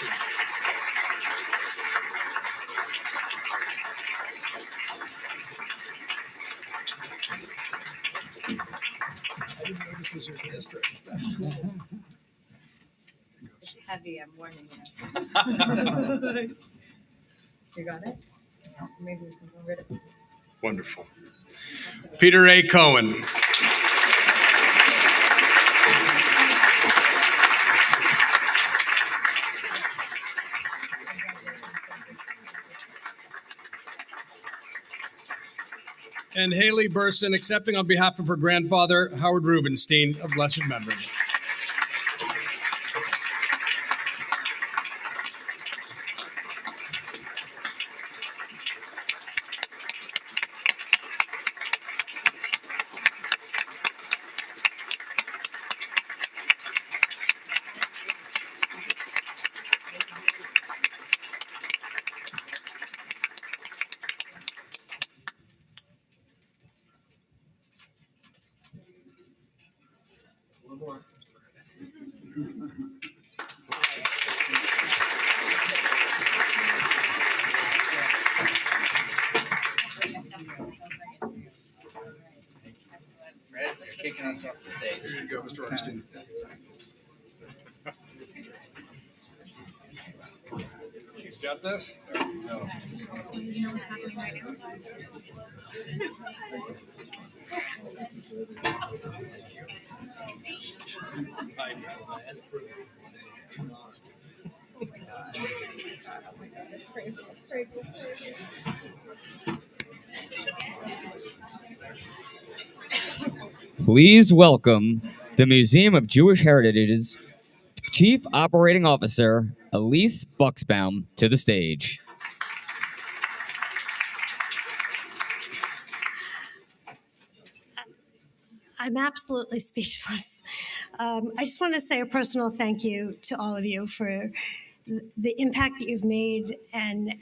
didn't know this was your district. That's cool. Heavy, I'm warning you. You got it? Maybe we can go rid of it. Wonderful. Peter A. Cohen. And Haley Burson, accepting on behalf of her grandfather, Howard Rubenstein, of blessed memory. Kicking us off the stage. There you go, Mr. Ornstein. You've got this? No. You know what's happening right now? Please welcome the Museum of Jewish Heritage's Chief Operating Officer, Elise Buxbaum, to the stage. I'm absolutely speechless. I just want to say a personal thank you to all of you for the impact that you've made, and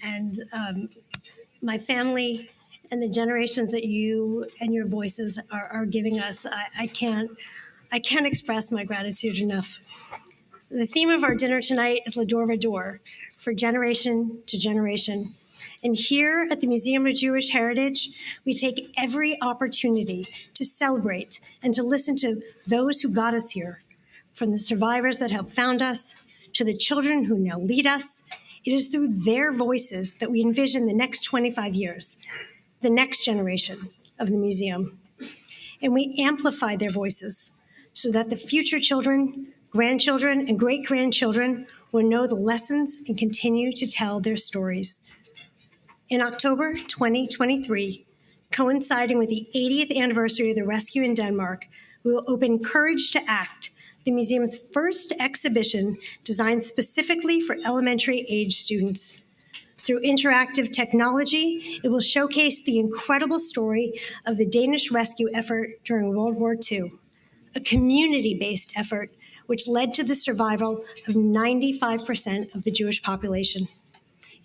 my family and the generations that you and your voices are giving us. I can't express my gratitude enough. The theme of our dinner tonight is L'Dor Vador, for generation to generation. And here at the Museum of Jewish Heritage, we take every opportunity to celebrate and to listen to those who got us here, from the survivors that helped found us to the children who now lead us. It is through their voices that we envision the next 25 years, the next generation of the museum. And we amplify their voices so that the future children, grandchildren, and great-grandchildren will know the lessons and continue to tell their stories. In October 2023, coinciding with the 80th anniversary of the rescue in Denmark, we will open Courage to Act, the museum's first exhibition designed specifically for elementary age students. Through interactive technology, it will showcase the incredible story of the Danish rescue effort during World War II, a community-based effort which led to the survival of 95% of the Jewish population.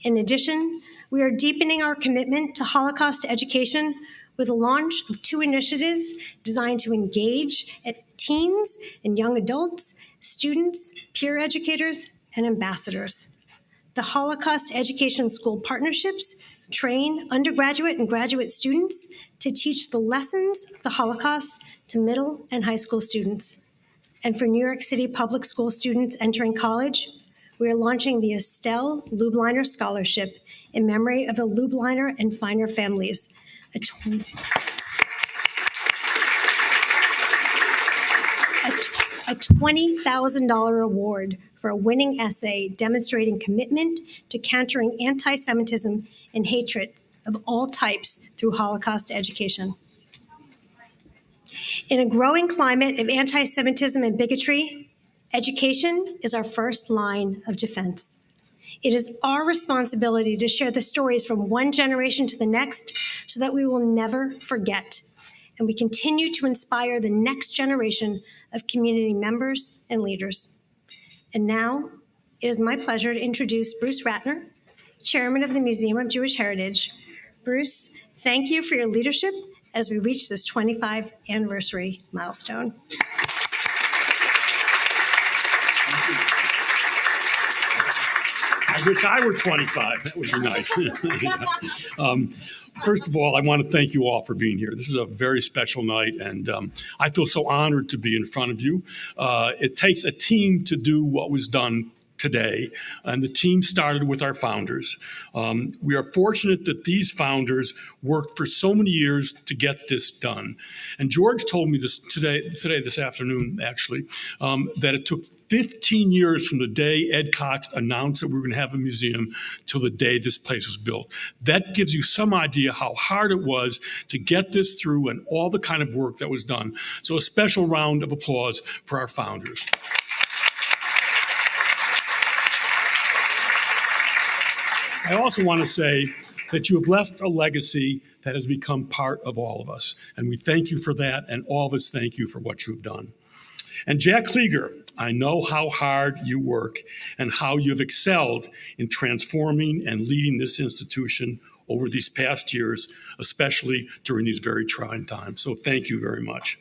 In addition, we are deepening our commitment to Holocaust education with the launch of 2 initiatives designed to engage teens and young adults, students, peer educators, and ambassadors. The Holocaust Education School Partnerships train undergraduate and graduate students to teach the lessons of the Holocaust to middle and high school students. And for New York City public school students entering college, we are launching the Estelle Lubliner Scholarship in memory of the Lubliner and Feiner families, a $20,000 award for a winning essay demonstrating commitment to countering anti-Semitism and hatred of all types through Holocaust education. In a growing climate of anti-Semitism and bigotry, education is our first line of defense. It is our responsibility to share the stories from one generation to the next so that we will never forget, and we continue to inspire the next generation of community members and leaders. And now, it is my pleasure to introduce Bruce Ratner, Chairman of the Museum of Jewish Heritage. Bruce, thank you for your leadership as we reach this 25th anniversary milestone. I wish I were 25. That would be nice. First of all, I want to thank you all for being here. This is a very special night, and I feel so honored to be in front of you. It takes a team to do what was done today, and the team started with our founders. We are fortunate that these founders worked for so many years to get this done. And George told me this this afternoon, actually, that it took 15 years from the day Ed Cox announced that we were going to have a museum till the day this place was built. That gives you some idea how hard it was to get this through and all the kind of work that was done. So a special round of applause for our founders. I also want to say that you have left a legacy that has become part of all of us. And we thank you for that, and all of us thank you for what you've done. And Jack Klieger, I know how hard you work and how you've excelled in transforming and leading this institution over these past years, especially during these very trying times. So thank you very much.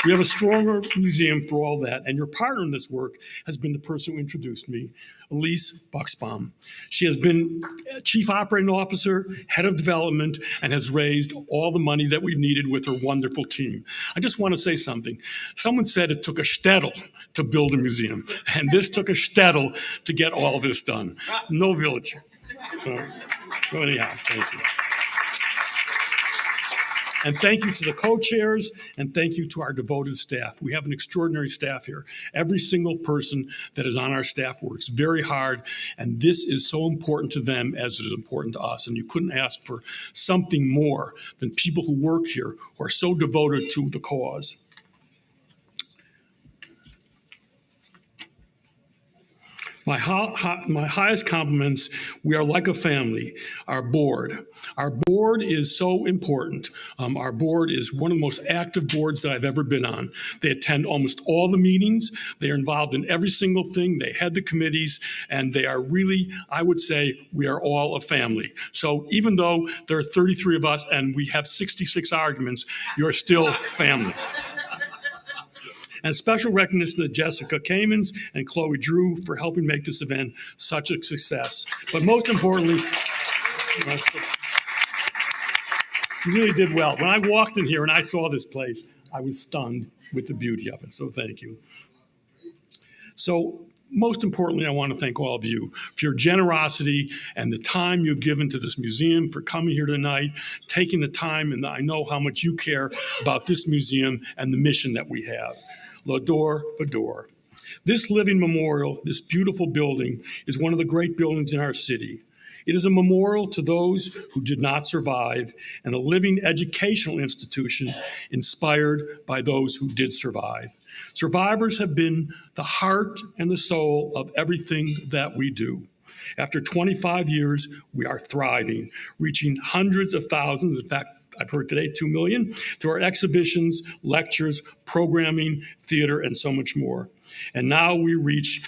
We have a stronger museum for all that, and your partner in this work has been the person who introduced me, Elise Buxbaum. She has been Chief Operating Officer, Head of Development, and has raised all the money that we've needed with her wonderful team. I just want to say something. Someone said it took a shtetl to build a museum, and this took a shtetl to get all of this done. No village. Anyhow, thank you. And thank you to the co-chairs, and thank you to our devoted staff. We have an extraordinary staff here. Every single person that is on our staff works very hard, and this is so important to them as it is important to us. And you couldn't ask for something more than people who work here who are so devoted to the cause. My highest compliments, we are like a family. Our board is so important. Our board is one of the most active boards that I've ever been on. They attend almost all the meetings. They are involved in every single thing. They head the committees, and they are really, I would say, we are all a family. So even though there are 33 of us and we have 66 arguments, you're still family. And special recognition to Jessica Kamens and Chloe Drew for helping make this event such a success. But most importantly, you really did well. When I walked in here and I saw this place, I was stunned with the beauty of it. So thank you. So most importantly, I want to thank all of you for your generosity and the time you've given to this museum, for coming here tonight, taking the time, and I know how much you care about this museum and the mission that we have. L'Adore Bador. This living memorial, this beautiful building, is one of the great buildings in our city. It is a memorial to those who did not survive and a living educational institution inspired by those who did survive. Survivors have been the heart and the soul of everything that we do. After 25 years, we are thriving, reaching hundreds of thousands, in fact, I've heard today 2 million, through our exhibitions, lectures, programming, theater, and so much more. And now we reach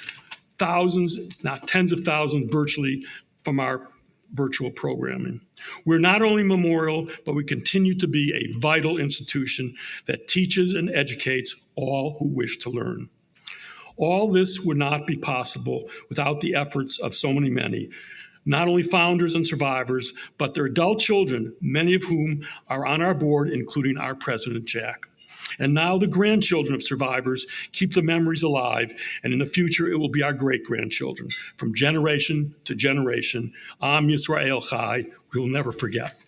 thousands, not tens of thousands virtually, from our virtual programming. We're not only memorial, but we continue to be a vital institution that teaches and educates all who wish to learn. All this would not be possible without the efforts of so many, not only founders and survivors, but their adult children, many of whom are on our board, including our president, Jack. And now the grandchildren of survivors keep the memories alive, and in the future it will be our great-grandchildren. From generation to generation, Am Yisrael Chai, we will never forget.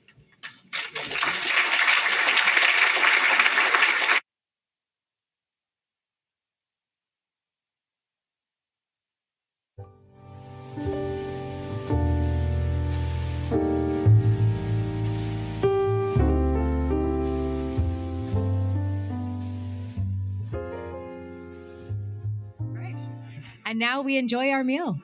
And now we enjoy our meal.